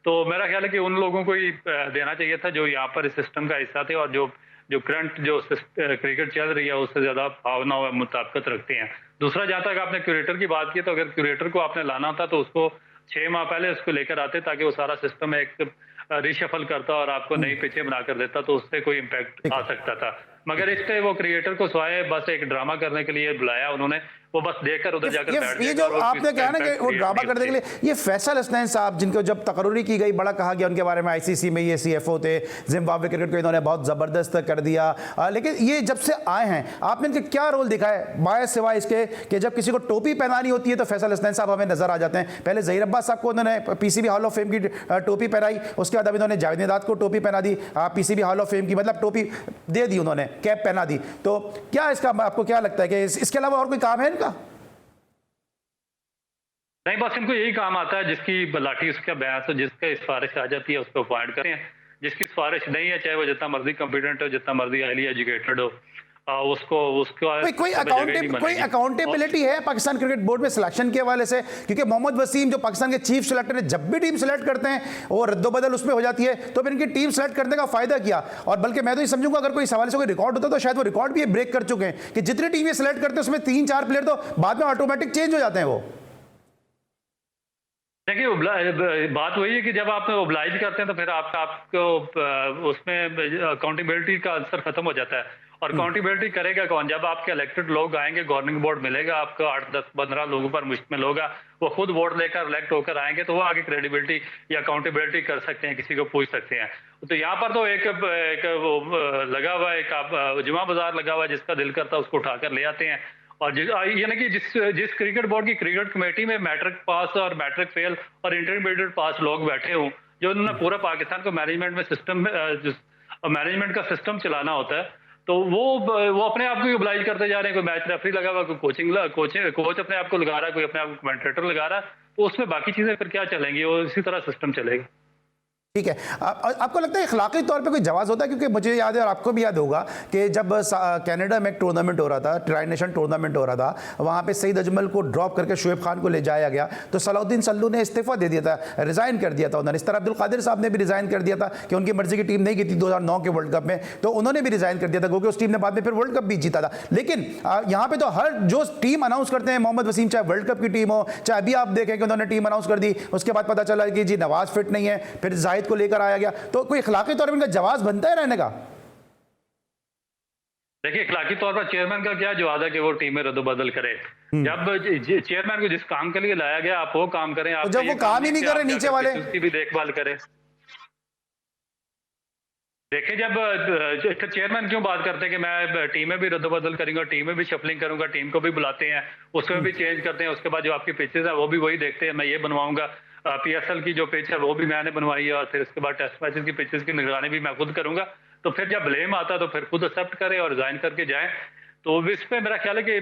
तो मेरा ख्याल है कि उन लोगों को ही देना चाहिए था जो यहाँ पर इस सिस्टम का हिस्सा थे और जो करंट जो क्रिकेट चल रही है उससे ज्यादा भावना और मुताबिकत रखते हैं। दूसरा, जहाँ तक आपने क्यूरेटर की बात की, तो अगर क्यूरेटर को आपने लाना था तो उसको 6 माह पहले उसको लेकर आते ताकि वो सारा सिस्टम एक रिशफल करता और आपको नई पिचें बनाकर देता, तो उससे कोई इम्पैक्ट आ सकता था। मगर इस पे वो क्रिएटर को स्वाय बस एक ड्रामा करने के लिए बुलाया उन्होंने, वो बस देखकर उधर जाकर बैठ ये जाएगा जो और आपने कहा ना कि वो ड्रामा करने के लिए, ये फैसल हसनैन साहब जिनको जब तकर्री की गई, बड़ा कहा गया उनके बारे में, आईसीसी में ये सीएफओ थे, जिम्बाब्वे क्रिकेट को इन्होंने बहुत ज़बरदस्त कर दिया, लेकिन ये जब से आए हैं आपने इनके क्या रोल देखा है बाय सिवाय इसके कि जब किसी को टोपी पहनानी होती है तो फैसल हसनैन साहब हमें नजर आ जाते हैं। पहले ज़हीर अब्बास साहब को उन्होंने पीसीबी हॉल ऑफ फेम की टोपी पहनाई, उसके बाद अब इन्होंने जावेद निदाद को टोपी पहना दी पीसीबी हॉल ऑफ फेम की, मतलब टोपी दे दी उन्होंने, कैप पहना दी। तो क्या इसका आपको क्या लगता है कि इसके अलावा और कोई काम है इनका? नहीं, बस इनको यही काम आता है, जिसकी लाठी उसका बयास हो, जिसका सिफारिश आ जाती है उसको अपॉइंट करते हैं, जिसकी सिफारिश नहीं है चाहे वो जितना मर्जी कॉम्पिटेंट हो, जितना मर्जी हाईली एजुकेटेड हो, उसको कोई अकाउंटेबिलिटी है पाकिस्तान क्रिकेट बोर्ड में सिलेक्शन के हवाले से? क्योंकि मोहम्मद वसीम जो पाकिस्तान के चीफ सेलेक्टर है, जब भी टीम सेलेक्ट करते हैं वो रद्दोबदल उसमें हो जाती है, तो फिर इनकी टीम सेलेक्ट करने का फायदा क्या? और बल्कि मैं तो ये समझूंगा अगर कोई इस हवाले से कोई रिकॉर्ड होता तो शायद वो रिकॉर्ड भी ये ब्रेक कर चुके हैं कि जितनी टीम ये सेलेक्ट करते हैं उसमें 3-4 प्लेयर तो बाद में ऑटोमेटिक चेंज हो जाते हैं। वो देखिए, बात वही है कि जब आप ओब्लाइज करते हैं तो फिर आपको उसमें अकाउंटेबिलिटी का आंसर खत्म हो जाता है। और अकाउंटेबिलिटी करेगा कौन? जब आपके इलेक्टेड लोग आएंगे, गवर्निंग बोर्ड मिलेगा आपको 8, 10, 15 लोगों पर मुश्तमिल होगा, वो खुद वोट लेकर इलेक्ट होकर आएंगे, तो वो आगे क्रेडिबिलिटी या अकाउंटेबिलिटी कर सकते हैं, किसी को पूछ सकते हैं। तो यहाँ पर तो एक वो लगा हुआ, एक जुमा बाजार लगा हुआ, जिसका दिल करता है उसको उठाकर ले आते हैं। और यानी कि जिस क्रिकेट बोर्ड की क्रिकेट कमेटी में मैट्रिक पास और मैट्रिक फेल और इंटरमीडिएट पास लोग बैठे हों, जो उन्होंने पूरा पाकिस्तान को मैनेजमेंट का सिस्टम चलाना होता है, तो वो अपने आप को ही ओब्लाइज करते जा रहे हैं। कोई मैच रेफरी लगा हुआ, कोई कोच अपने आप को लगा रहा है, कोई अपने आप को कमेंटेटर लगा रहा है, तो उसमें बाकी चीजें फिर क्या चलेंगी? वो इसी तरह सिस्टम चलेगा। ठीक है, आपको लगता है इखलाकी तौर पे कोई जवाब होता है? क्योंकि मुझे याद है और आपको भी याद होगा कि जब कनाडा में एक टूर्नामेंट हो रहा था, ट्राई नेशन टूर्नामेंट हो रहा था, वहाँ पे सईद अजमल को ड्रॉप करके शुएब खान को ले जाया गया, तो सलाउद्दीन सल्लू ने इस्तीफा दे दिया था, रिज़ाइन कर दिया था उन्होंने। इस तरह अब्दुल कादिर साहब ने भी रिज़ाइन कर दिया था कि उनकी मर्जी की टीम नहीं की थी 2009 के वर्ल्ड कप में, तो उन्होंने भी रिज़ाइन कर दिया था, क्योंकि उस टीम ने बाद में फिर वर्ल्ड कप भी जीता था। लेकिन यहाँ पर तो हर जो टीम अनाउंस करते हैं मोहम्मद वसीम, चाहे वर्ल्ड कप की टीम हो, चाहे अभी आप देखें कि उन्होंने टीम अनाउंस कर दी, उसके बाद पता चला कि जी नवाज फिट नहीं है, फिर जाहिद को लेकर आया गया, तो कोई इखलाकी तौर पर इनका जवाब बनता है रहने का? देखिए, इखलाकी तौर पर चेयरमैन का क्या जवाब है कि वो टीम में रद्दोबदल करे? जब चेयरमैन को जिस काम के लिए लाया गया, आप वो काम करें। आप जब वो काम ही नहीं करे, नीचे वाले उसकी भी देखभाल करें। देखिए, जब चेयरमैन क्यों बात करते हैं कि मैं टीम में भी रद्दोबदल करूंगा, टीम में भी शफलिंग करूंगा, टीम को भी बुलाते हैं, उसमें भी चेंज करते हैं, उसके बाद जो आपकी पिचेज है वो भी वही देखते हैं, मैं ये बनवाऊंगा, पीएसएल की जो पिच है वो भी मैंने बनवाई है, और फिर उसके बाद टेस्ट मैचेस की पिचेस की निगरानी भी मैं खुद करूंगा। तो फिर जब ब्लेम आता है तो फिर खुद एक्सेप्ट करे और रिजाइन करके जाए। तो इस पे मेरा ख्याल है कि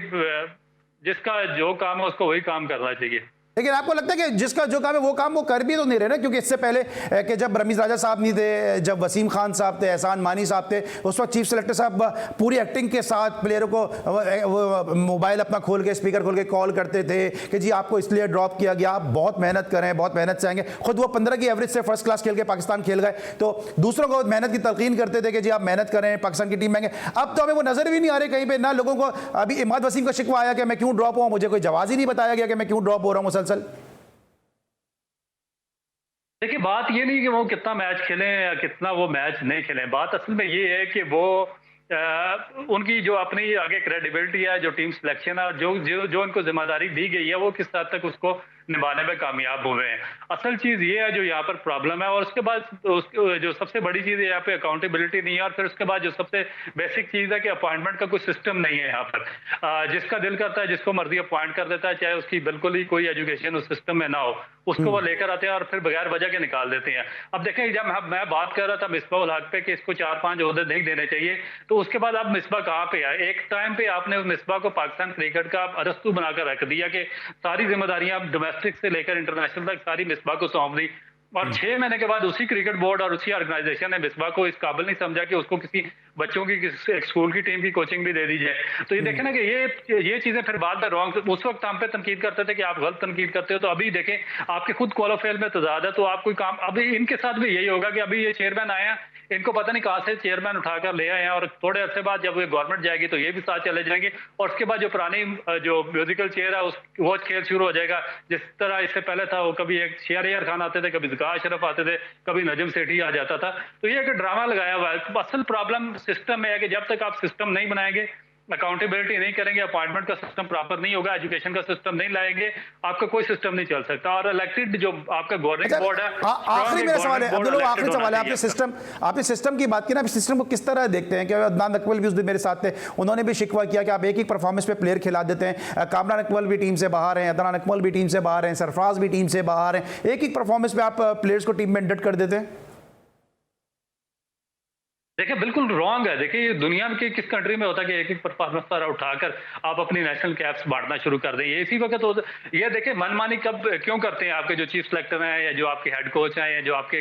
जिसका जो काम है उसको वही काम करना चाहिए। लेकिन आपको लगता है कि जिसका जो काम है वो काम वो कर भी तो नहीं रहे ना? क्योंकि इससे पहले कि जब रमीज राजा साहब नहीं थे, जब वसीम खान साहब थे, एहसान मानी साहब थे, उस वक्त चीफ सेलेक्टर साहब पूरी एक्टिंग के साथ प्लेयरों को मोबाइल अपना खोल के, स्पीकर खोल के कॉल करते थे कि जी आपको इसलिए ड्रॉप किया गया, आप बहुत मेहनत करें, बहुत मेहनत से आएंगे। खुद वो 15 की एवरेज से फर्स्ट क्लास खेल के पाकिस्तान खेल गए, तो दूसरों को मेहनत की तलकीन करते थे कि जी आप मेहनत करें, पाकिस्तान की टीम में आएंगे। अब तो हमें वो नजर भी नहीं आ रहे कहीं पे ना लोगों को। अभी इमाद वसीम का शिकवा आया कि मैं क्यों ड्रॉप हुआ, मुझे कोई जवाब ही नहीं बताया गया कि मैं क्यों ड्रॉप हो रहा हूँ मुसलसल। देखिए, बात ये नहीं कि वो कितना मैच खेलें या कितना वो मैच नहीं खेलें, बात असल में ये है कि वो उनकी जो अपनी आगे क्रेडिबिलिटी है, जो टीम सिलेक्शन है, जो उनको जिम्मेदारी दी गई है, वो किस हद तक उसको निभाने में कामयाब हुए हैं। असल चीज़ ये है जो यहाँ पर प्रॉब्लम है। और उसके बाद जो सबसे बड़ी चीज़ है यहाँ पे अकाउंटेबिलिटी नहीं है, और फिर उसके बाद जो सबसे बेसिक चीज़ है कि अपॉइंटमेंट का कोई सिस्टम नहीं है यहाँ पर। जिसका दिल करता है जिसको मर्जी अपॉइंट कर देता है, चाहे उसकी बिल्कुल ही कोई एजुकेशन उस सिस्टम में ना हो, उसको वो लेकर आते हैं और फिर बगैर वजह के निकाल देते हैं। अब देखें, जब मैं बात कर रहा था मिसबा उल हक पे कि इसको 4-5 ओहदे नहीं देने चाहिए, तो उसके बाद अब मिसबा कहाँ पे है? एक टाइम पे आपने मिसबा को पाकिस्तान क्रिकेट का अरस्तू बनाकर रख दिया कि सारी जिम्मेदारियां डोमेस्टिक से लेकर इंटरनेशनल तक सारी मिसबा को सौंप दी, और 6 महीने के बाद उसी क्रिकेट बोर्ड और उसी ऑर्गेनाइजेशन ने मिसबा को इस काबिल नहीं समझा कि उसको किसी बच्चों की एक स्कूल की टीम की कोचिंग भी दे दी जाए। तो ये देखें ना कि ये चीजें फिर बाद में रॉन्ग। उस वक्त हम पे तनकीद करते थे कि आप गलत तनकीद करते हो, तो अभी देखें आपके खुद क्वालिफाइल में तजाद है, तो आप कोई काम, अभी इनके साथ भी यही होगा कि अभी ये चेयरमैन आए हैं, इनको पता नहीं कहाँ से चेयरमैन उठाकर ले आए हैं, और थोड़े अरसे बाद जब ये गवर्नमेंट जाएगी तो ये भी साथ चले जाएंगे, और उसके बाद जो पुरानी जो म्यूजिकल चेयर है वो खेल शुरू हो जाएगा। जिस तरह इससे पहले था, वो कभी एक शहरयार खान आते थे, कभी ज़का अशरफ आते थे, कभी नजम सेठी आ जाता था। तो ये एक ड्रामा लगाया हुआ है। असल प्रॉब्लम सिस्टम में है कि जब तक आप सिस्टम नहीं बनाएंगे, अकाउंटेबिलिटी नहीं करेंगे, अपॉइंटमेंट का सिस्टम प्रॉपर नहीं होगा, एजुकेशन का सिस्टम नहीं लाएंगे, आपका कोई सिस्टम नहीं चल सकता। और इलेक्टेड जो आपका गवर्निंग बोर्ड है, आखिरी मेरा सवाल है अब्दुल, आखिरी सवाल है, आपने सिस्टम की बात की ना, सिस्टम को किस तरह देखते हैं? कि अदनान अकमल भी उस दिन मेरे साथ थे, उन्होंने भी शिकवा किया कि आप एक परफॉर्मेंस पे प्लेयर खिला देते हैं। कामरान अकमल भी टीम से बाहर हैं, अदनान अकमल भी टीम से बाहर हैं, सरफराज भी टीम से बाहर हैं, एक परफॉर्मेंस पे आप प्लेयर्स को टीम में इंडक्ट कर देते हैं। देखिए बिल्कुल रॉन्ग है। देखिए दुनिया के किस कंट्री में होता है कि एक एक परफॉर्मेंस सारा उठाकर आप अपनी नेशनल कैप्स बांटना शुरू कर दें। इसी वक्त हो, ये देखिए मनमानी कब क्यों करते हैं आपके जो चीफ सेलेक्टर हैं, या जो आपके हेड कोच हैं, या जो आपके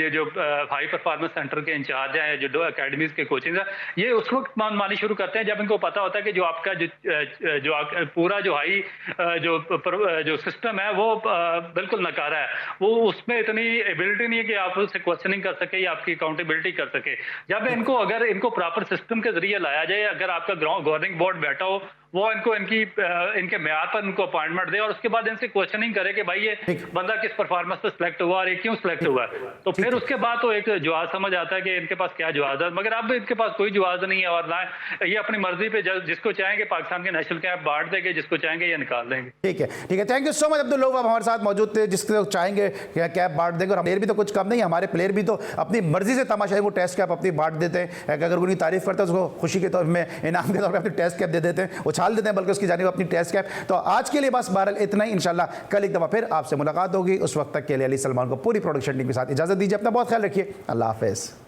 ये जो हाई परफॉर्मेंस सेंटर के इंचार्ज हैं, जो अकेडमीज के कोचिंग हैं, ये उस वक्त मनमानी शुरू करते हैं जब इनको पता होता है कि जो आपका जो पूरा जो हाई जो सिस्टम है वो बिल्कुल नकारा है, वो उसमें इतनी एबिलिटी नहीं है कि आप उससे क्वेश्चनिंग कर सके या आपकी अकाउंटेबिलिटी कर सके। जब अगर इनको प्रॉपर सिस्टम के जरिए लाया जाए, अगर आपका गवर्निंग बोर्ड बैठा हो, वो इनको इनके म्यार पर इनको अपॉइंटमेंट दे, और उसके बाद इनसे क्वेश्चनिंग करे कि भाई ये बंदा किस परफॉर्मेंस पे सिलेक्ट हुआ और ये क्यों सिलेक्ट हुआ, तो फिर उसके बाद तो एक जवाब समझ आता है कि इनके पास क्या जवाब है। मगर अब इनके पास कोई जवाब नहीं है, और ना ये अपनी मर्जी पे जिसको चाहेंगे पाकिस्तान के नेशनल कैप बांट देंगे, जिसको चाहेंगे ये निकाल देंगे। ठीक है, thank you so much Abdul. लोग हमारे साथ मौजूद थे, जिसको चाहेंगे कैप बांट देंगे, और प्लेयर भी तो कुछ कम नहीं है, हमारे प्लेयर भी तो अपनी मर्जी से तमाशाई वो टेस्ट कैप अपनी बांट देते हैं। अगर उनकी तारीफ करते हैं उसको खुशी के तौर में, इनाम के तौर पर अपनी टेस्ट कैप दे देते हैं, उछाल देते हैं बल्कि उसकी जानिब अपनी टेस्ट कैप। तो आज के लिए बस बहरहाल इतना ही, इंशाल्लाह कल एक दफा फिर आपसे मुलाकात होगी। उस वक्त तक के लिए अली सलमान को पूरी प्रोडक्शन टीम के साथ इजाजत दीजिए। अपना बहुत ख्याल रखिए। अल्लाह हाफिज़।